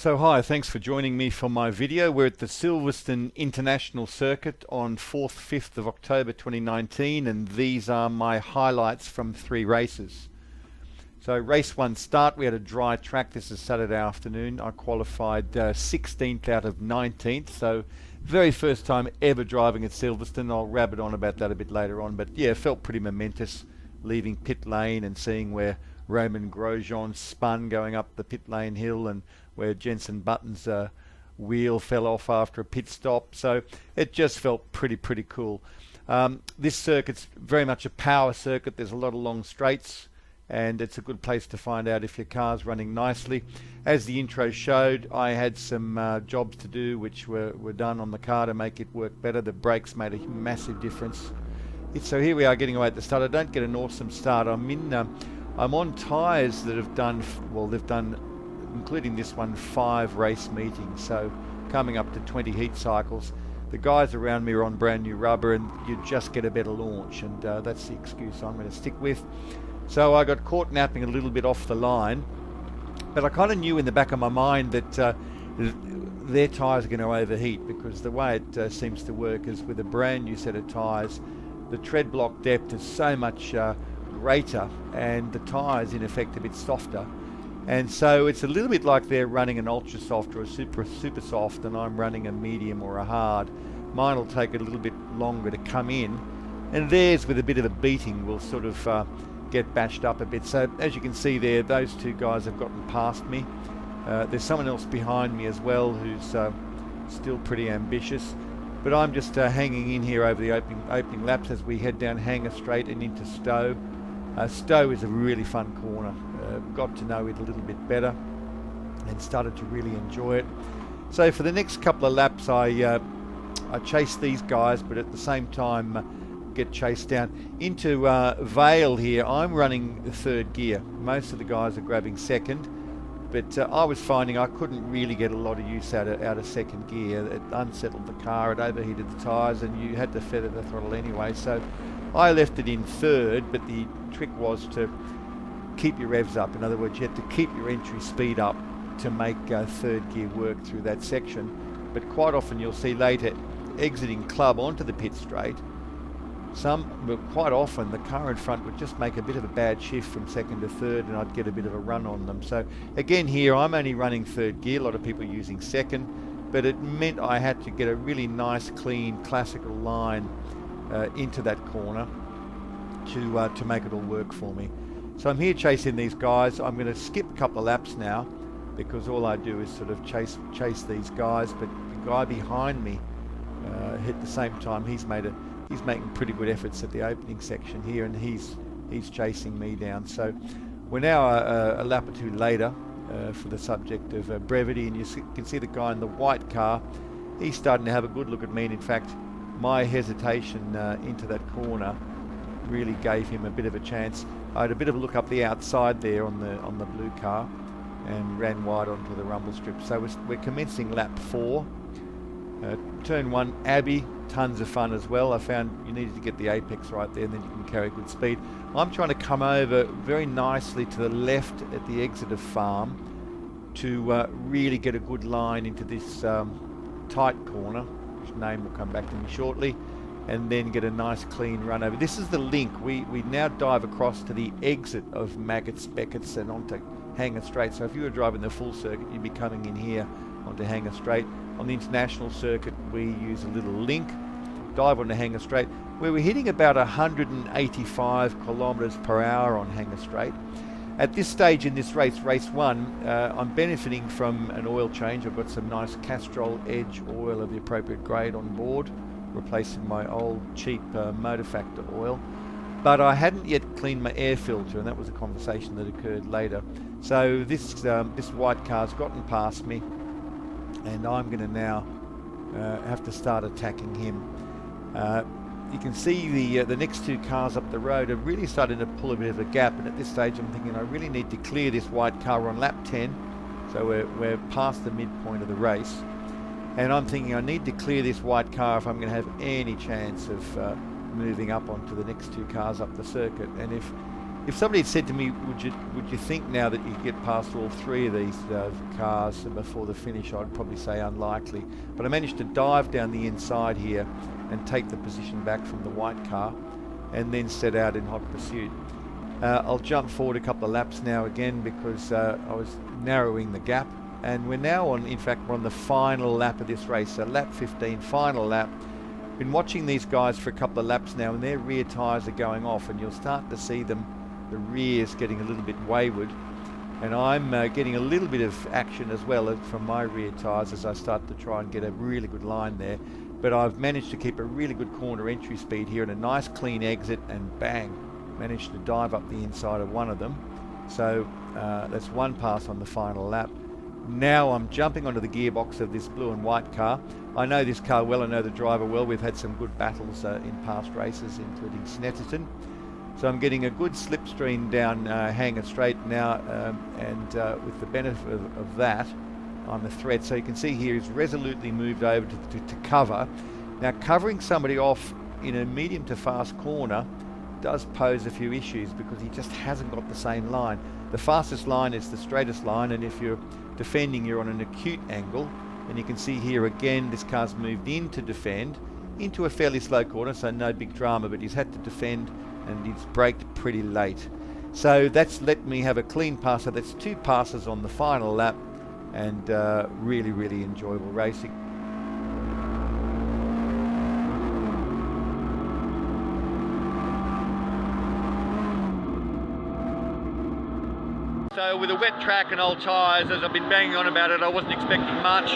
So hi, thanks for joining me for my video. We're at the Silverstone International Circuit on 4th, 5th of October 2019, and these are my highlights from 3 races. So race 1 start, we had a dry track. This is Saturday afternoon. I qualified 16th out of 19th, so very first time ever driving at Silverstone. I'll rabbit on about that a bit later on, but yeah, felt pretty momentous leaving pit lane and seeing where Roman Grosjean spun going up the pit lane hill and where Jenson Button's wheel fell off after a pit stop. So it just felt pretty cool. This circuit's very much a power circuit. There's a lot of long straights, and it's a good place to find out if your car's running nicely. As the intro showed, I had some jobs to do which were done on the car to make it work better. The brakes made a massive difference. So here we are getting away at the start. I don't get an awesome start. I'm on tyres that have done, well, they've done, including this one, 5 race meetings, so coming up to 20 heat cycles. The guys around me are on brand new rubber, and you just get a better launch, and that's the excuse I'm going to stick with. So I got caught napping a little bit off the line, but I kind of knew in the back of my mind that their tyres are going to overheat, because the way it seems to work is with a brand new set of tyres, the tread block depth is so much greater, and the tyres in effect a bit softer, and so it's a little bit like they're running an ultra soft or a super soft, and I'm running a medium or a hard. Mine will take a little bit longer to come in, and theirs with a bit of a beating will sort of get bashed up a bit. So as you can see there, those 2 guys have gotten past me. There's someone else behind me as well who's still pretty ambitious, but I'm just hanging in here over the opening laps as we head down Hanger Straight and into Stowe. Stowe is a really fun corner. Got to know it a little bit better and started to really enjoy it. So for the next couple of laps I chase these guys, but at the same time get chased down. Into Vale here, I'm running the 3rd gear. Most of the guys are grabbing 2nd, but I was finding I couldn't really get a lot of use out of 2nd gear. It unsettled the car, it overheated the tyres, and you had to feather the throttle anyway. So I left it in 3rd, but the trick was to keep your revs up. In other words, you had to keep your entry speed up to make 3rd gear work through that section. But quite often you'll see later exiting club onto the pit straight, quite often the car in front would just make a bit of a bad shift from 2nd to 3rd, and I'd get a bit of a run on them. So again here I'm only running 3rd gear, a lot of people using 2nd, but it meant I had to get a really nice clean classical line into that corner to make it all work for me. So I'm here chasing these guys. I'm going to skip a couple of laps now because all I do is sort of chase these guys, but the guy behind me at the same time, he's making pretty good efforts at the opening section here, and he's chasing me down. So we're now a lap or 2 later for the subject of brevity, and you can see the guy in the white car, he's starting to have a good look at me, and in fact my hesitation into that corner really gave him a bit of a chance. I had a bit of a look up the outside there on the blue car and ran wide onto the rumble strip. So we're commencing lap 4. Turn 1, Abbey, tons of fun as well. I found you needed to get the apex right there, and then you can carry good speed. I'm trying to come over very nicely to the left at the exit of Farm to really get a good line into this tight corner, which name will come back to me shortly, and then get a nice clean run over. This is the link. We now dive across to the exit of Maggots, Beckett's, and onto Hanger Straight. So if you were driving the full circuit, you'd be coming in here onto Hanger Straight. On the international circuit, we use a little link, dive onto Hanger Straight, where we're hitting about 185 kilometers per hour on Hanger Straight. At this stage in this race 1, I'm benefiting from an oil change. I've got some nice Castrol Edge oil of the appropriate grade on board, replacing my old cheap Motor Factor oil. But I hadn't yet cleaned my air filter, and that was a conversation that occurred later. So this white car's gotten past me, and I'm going to now have to start attacking him. You can see the next 2 cars up the road are really starting to pull a bit of a gap, and at this stage I'm thinking I really need to clear this white car on lap 10, so we're past the midpoint of the race, and I'm thinking I need to clear this white car if I'm going to have any chance of moving up onto the next 2 cars up the circuit. And if If somebody had said to me, would you think now that you could get past all three of these cars before the finish, I'd probably say unlikely. But I managed to dive down the inside here and take the position back from the white car and then set out in hot pursuit. I'll jump forward a couple of laps now again because I was narrowing the gap, and we're now on, in fact, we're on the final lap of this race, so lap 15, final lap. Been watching these guys for a couple of laps now, and their rear tyres are going off, and you'll start to see them, the rear's getting a little bit wayward, and I'm getting a little bit of action as well from my rear tyres as I start to try and get a really good line there. But I've managed to keep a really good corner entry speed here and a nice clean exit, and bang, managed to dive up the inside of one of them. So that's one pass on the final lap. Now I'm jumping onto the gearbox of this blue and white car. I know this car well, I know the driver well. We've had some good battles in past races, including Snetterton. So I'm getting a good slipstream down Hanger Straight now, and with the benefit of that, on the thread. So you can see here he's resolutely moved over to cover. Now covering somebody off in a medium to fast corner does pose a few issues because he just hasn't got the same line. The fastest line is the straightest line, and if you're defending, you're on an acute angle. And you can see here again this car's moved in to defend into a fairly slow corner, so no big drama, but he's had to defend and he's braked pretty late. So that's let me have a clean pass. So that's two passes on the final lap, and really, really enjoyable racing. So with a wet track and old tyres, as I've been banging on about it, I wasn't expecting much.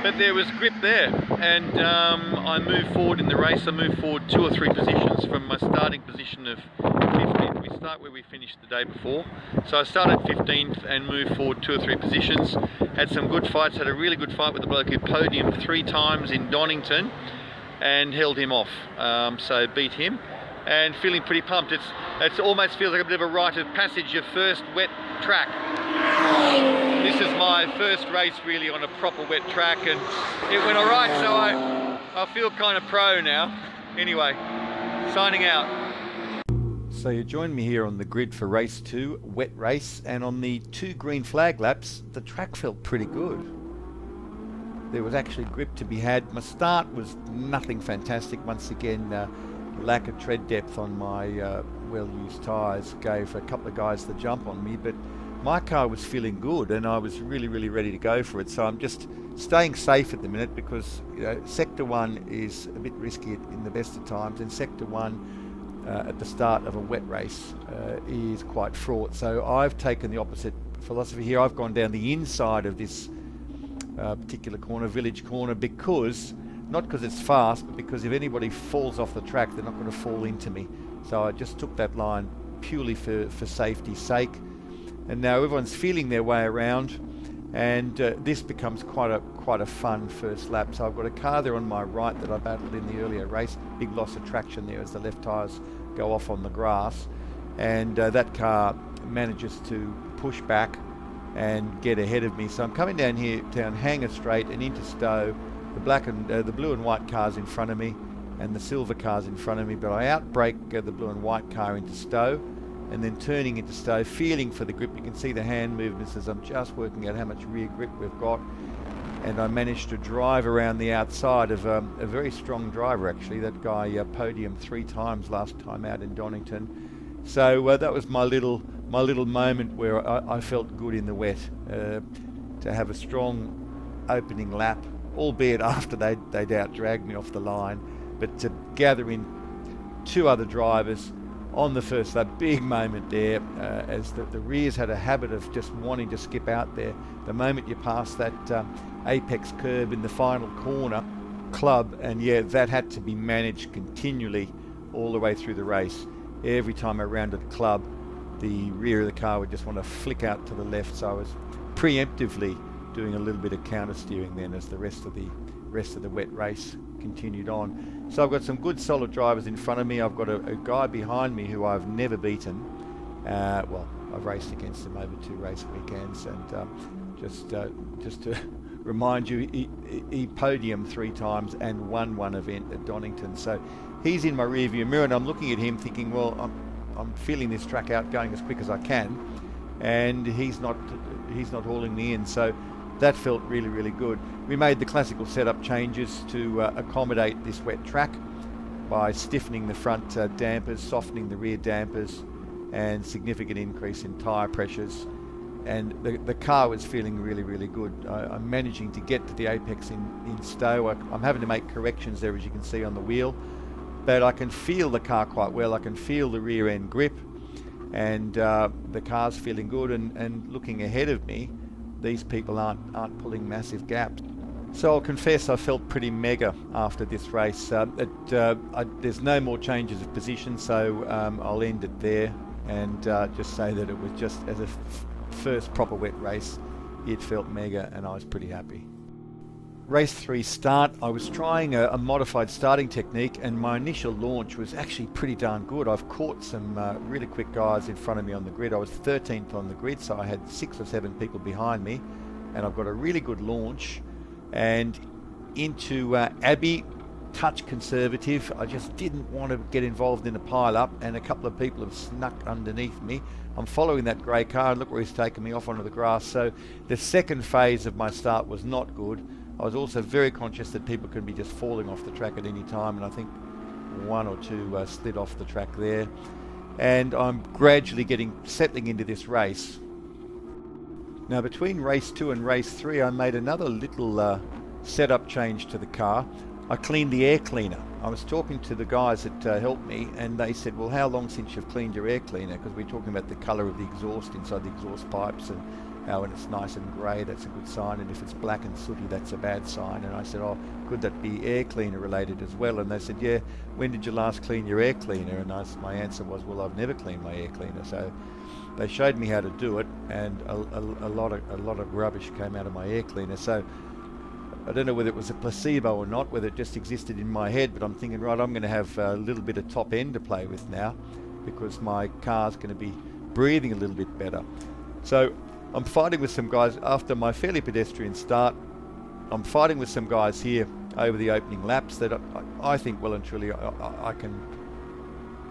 But there was grip there, and I moved forward in the race. I moved forward 2 or 3 positions from my starting position of 15th. We start where we finished the day before. So I started 15th and moved forward 2 or 3 positions. Had some good fights, had a really good fight with the bloke who podiumed 3 times in Donington and held him off. So beat him, and feeling pretty pumped. It almost feels like a bit of a rite of passage, your first wet track. This is my first race really on a proper wet track, and it went alright, so I feel kind of pro now. Anyway, signing out. So you joined me here on the grid for race 2, wet race, and on the 2 green flag laps, the track felt pretty good. There was actually grip to be had. My start was nothing fantastic. Once again, lack of tread depth on my well-used tyres gave a couple of guys the jump on me, but my car was feeling good and I was really, really ready to go for it. So I'm just staying safe at the minute because Sector 1 is a bit risky in the best of times, and Sector 1 at the start of a wet race is quite fraught. So I've taken the opposite philosophy here. I've gone down the inside of this particular corner, Village Corner, because not because it's fast, but because if anybody falls off the track, they're not going to fall into me. So I just took that line purely for safety's sake. And now everyone's feeling their way around, and this becomes quite a fun first lap. So I've got a car there on my right that I battled in the earlier race. Big loss of traction there as the left tyres go off on the grass, and that car manages to push back and get ahead of me. So I'm coming down here, down Hanger Straight and into Stowe. The blue and white cars in front of me, and the silver cars in front of me, but I outbrake the blue and white car into Stowe, and then turning into Stowe, feeling for the grip. You can see the hand movements as I'm just working out how much rear grip we've got, and I managed to drive around the outside of a very strong driver actually. That guy podiumed 3 times last time out in Donington. So that was my little moment where I felt good in the wet, to have a strong opening lap, albeit after they'd out-dragged me off the line, but to gather in 2 other drivers on the first lap, big moment there, as the rears had a habit of just wanting to skip out there. The moment you pass that apex curve in the final corner, club, and yeah, that had to be managed continually all the way through the race. Every time I rounded club, the rear of the car would just want to flick out to the left, so I was preemptively doing a little bit of counter steering then as the rest of the wet race continued on. So I've got some good solid drivers in front of me. I've got a guy behind me who I've never beaten. Well, I've raced against him over 2 race weekends, and just to remind you, he podiumed 3 times and won one event at Donington. So he's in my rearview mirror, and I'm looking at him thinking, well, I'm feeling this track out going as quick as I can, and he's not hauling me in. So that felt really, really good. We made the classical setup changes to accommodate this wet track by stiffening the front dampers, softening the rear dampers, and significant increase in tyre pressures. And the car was feeling really, really good. I'm managing to get to the apex in stow. I'm having to make corrections there, as you can see on the wheel, but I can feel the car quite well. I can feel the rear end grip, and the car's feeling good. And looking ahead of me, these people aren't pulling massive gaps. So I'll confess I felt pretty mega after this race. There's no more changes of position, so I'll end it there and just say that it was just, as a first proper wet race, it felt mega, and I was pretty happy. Race 3 start, I was trying a modified starting technique, and my initial launch was actually pretty darn good. I've caught some really quick guys in front of me on the grid. I was 13th on the grid, so I had 6 or 7 people behind me, and I've got a really good launch. And into Abbey, touch conservative. I just didn't want to get involved in a pile-up, and a couple of people have snuck underneath me. I'm following that grey car, and look where he's taken me off onto the grass. So the second phase of my start was not good. I was also very conscious that people could be just falling off the track at any time, and I think 1 or 2 slid off the track there. And I'm gradually settling into this race. Now, between race 2 and race 3, I made another little setup change to the car. I cleaned the air cleaner. I was talking to the guys that helped me, and they said, well, how long since you've cleaned your air cleaner? Because we're talking about the colour of the exhaust inside the exhaust pipes, and how when it's nice and grey, that's a good sign, and if it's black and sooty, that's a bad sign. And I said, oh, could that be air cleaner related as well? And they said, yeah, when did you last clean your air cleaner? And my answer was, well, I've never cleaned my air cleaner. So they showed me how to do it, and a lot of rubbish came out of my air cleaner. So I don't know whether it was a placebo or not, whether it just existed in my head, but I'm thinking, right, I'm going to have a little bit of top end to play with now, because my car's going to be breathing a little bit better. So I'm fighting with some guys after my fairly pedestrian start. I'm fighting with some guys here over the opening laps that I think well and truly I can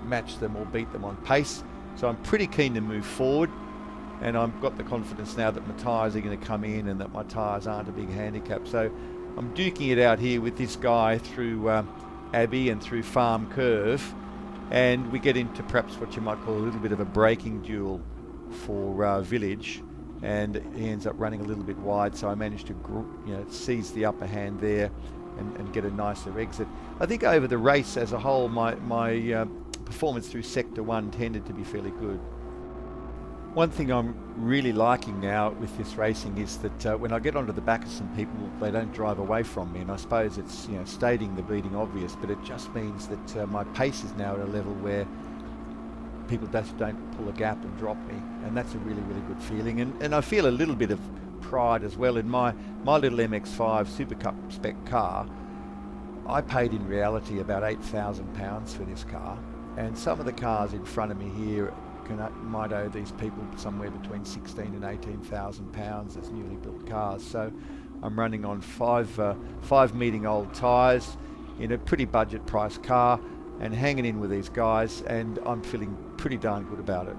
match them or beat them on pace. So I'm pretty keen to move forward, and I've got the confidence now that my tyres are going to come in and that my tyres aren't a big handicap. So I'm duking it out here with this guy through Abbey and through Farm Curve, and we get into perhaps what you might call a little bit of a braking duel for Village, and he ends up running a little bit wide, so I managed to seize the upper hand there and get a nicer exit. I think over the race as a whole, my performance through Sector 1 tended to be fairly good. One thing I'm really liking now with this racing is that when I get onto the back of some people, they don't drive away from me, and I suppose it's stating the bleeding obvious, but it just means that my pace is now at a level where people just don't pull a gap and drop me, and that's a really, really good feeling. And I feel a little bit of pride as well in my little MX5 Super Cup spec car. I paid in reality about £8,000 for this car, and some of the cars in front of me here might owe these people somewhere between £16,000 and £18,000 as newly built cars. So I'm running on five meeting old tyres in a pretty budget price car and hanging in with these guys, and I'm feeling pretty darn good about it.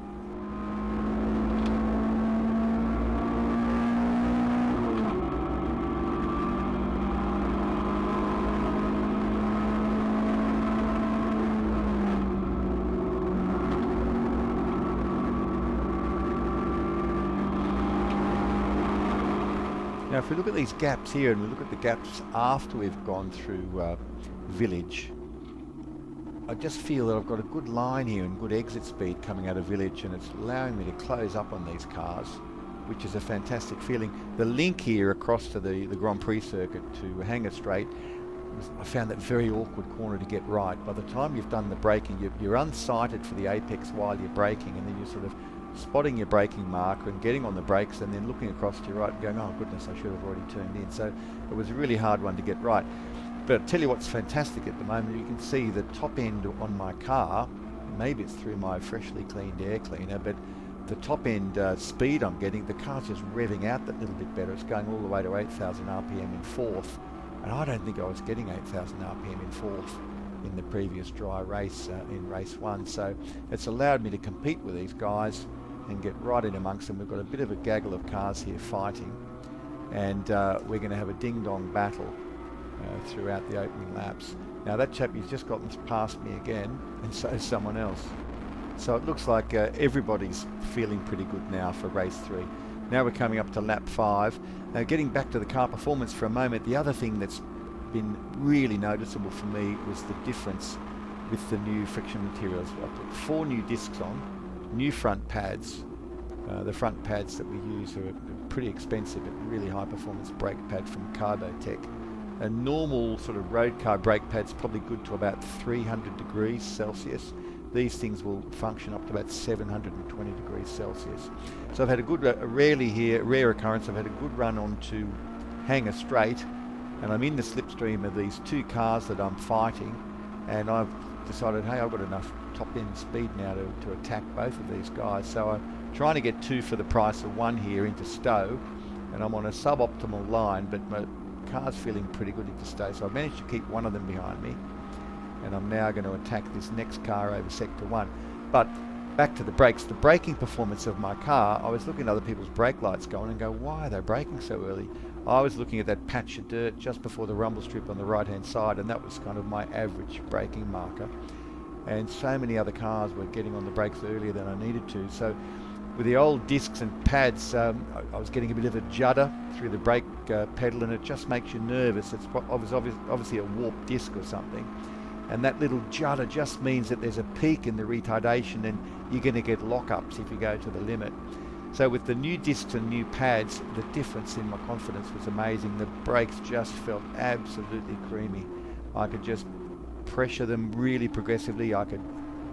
Now, if we look at these gaps here and we look at the gaps after we've gone through Village, I just feel that I've got a good line here and good exit speed coming out of Village, and it's allowing me to close up on these cars, which is a fantastic feeling. The link here across to the Grand Prix circuit to Hangar Straight, I found that very awkward corner to get right. By the time you've done the braking, you're unsighted for the apex while you're braking, and then you're sort of spotting your braking marker and getting on the brakes and then looking across to your right and going, oh goodness, I should have already turned in. So it was a really hard one to get right. But I'll tell you what's fantastic at the moment, you can see the top end on my car, maybe it's through my freshly cleaned air cleaner, but the top end speed I'm getting, the car's just revving out that little bit better. It's going all the way to 8,000 RPM in fourth, and I don't think I was getting 8,000 RPM in fourth in the previous dry race in race one. So it's allowed me to compete with these guys and get right in amongst them. We've got a bit of a gaggle of cars here fighting, and we're going to have a ding-dong battle throughout the opening laps. Now that chap, he's just gotten past me again, and so is someone else. So it looks like everybody's feeling pretty good now for race 3. Now we're coming up to lap 5. Now getting back to the car performance for a moment, the other thing that's been really noticeable for me was the difference with the new friction materials. I put 4 new discs on, new front pads. The front pads that we use are pretty expensive, but really high performance brake pad from Carbotech. A normal sort of road car brake pad's probably good to about 300 degrees Celsius. These things will function up to about 720 degrees Celsius. So I've had a good, rare occurrence, I've had a good run onto Hangar Straight, and I'm in the slipstream of these 2 cars that I'm fighting, and I've decided, hey, I've got enough top end speed now to attack both of these guys. So I'm trying to get 2 for the price of 1 here into Stowe, and I'm on a suboptimal line, but my car's feeling pretty good into Stowe, so I've managed to keep one of them behind me, and I'm now going to attack this next car over sector 1. But back to the brakes, the braking performance of my car, I was looking at other people's brake lights going and go, why are they braking so early? I was looking at that patch of dirt just before the rumble strip on the right hand side, and that was kind of my average braking marker. And so many other cars were getting on the brakes earlier than I needed to. So with the old discs and pads, I was getting a bit of a judder through the brake pedal, and it just makes you nervous. It's obviously a warped disc or something. And that little judder just means that there's a peak in the retardation, and you're going to get lockups if you go to the limit. So with the new discs and new pads, the difference in my confidence was amazing. The brakes just felt absolutely creamy. I could just pressure them really progressively. I could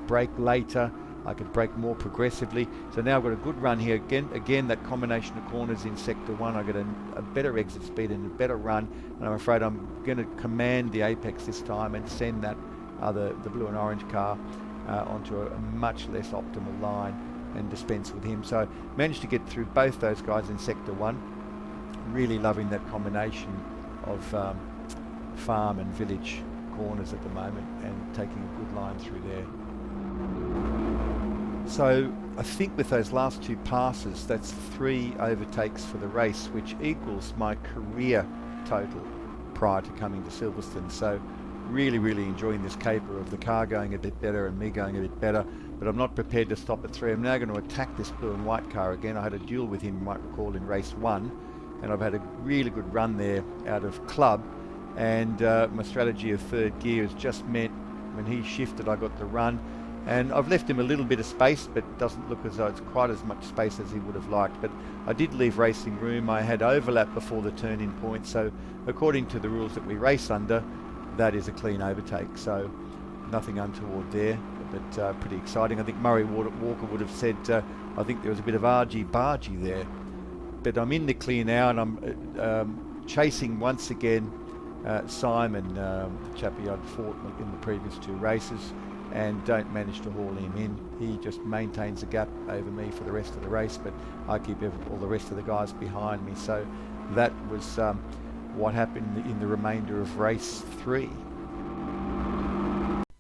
brake later. I could brake more progressively. So now I've got a good run here. Again, that combination of corners in sector 1, I get a better exit speed and a better run. And I'm afraid I'm going to command the apex this time and send that the blue and orange car onto a much less optimal line and dispense with him. So I managed to get through both those guys in sector 1. Really loving that combination of farm and village corners at the moment, and taking a good line through there. So I think with those last 2 passes, that's 3 overtakes for the race, which equals my career total prior to coming to Silverstone. So really enjoying this caper of the car going a bit better and me going a bit better, but I'm not prepared to stop at 3. I'm now going to attack this blue and white car again. I had a duel with him, you might recall, in race 1, and I've had a really good run there out of club, and my strategy of 3rd gear has just meant when he shifted I got the run, and I've left him a little bit of space, but it doesn't look as though it's quite as much space as he would have liked. But I did leave racing room. I had overlap before the turn-in point, so according to the rules that we race under, that is a clean overtake, so nothing untoward there, but pretty exciting. I think Murray Walker would have said I think there was a bit of argy-bargy there, but I'm in the clear now, and I'm chasing once again Simon, the chap I'd fought in the previous 2 races, and don't manage to haul him in. He just maintains a gap over me for the rest of the race, but I keep all the rest of the guys behind me. So that was what happened in the remainder of race 3.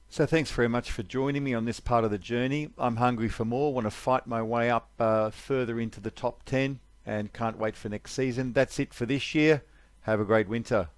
So thanks very much for joining me on this part of the journey. I'm hungry for more, want to fight my way up further into the top 10, and can't wait for next season. That's it for this year. Have a great winter.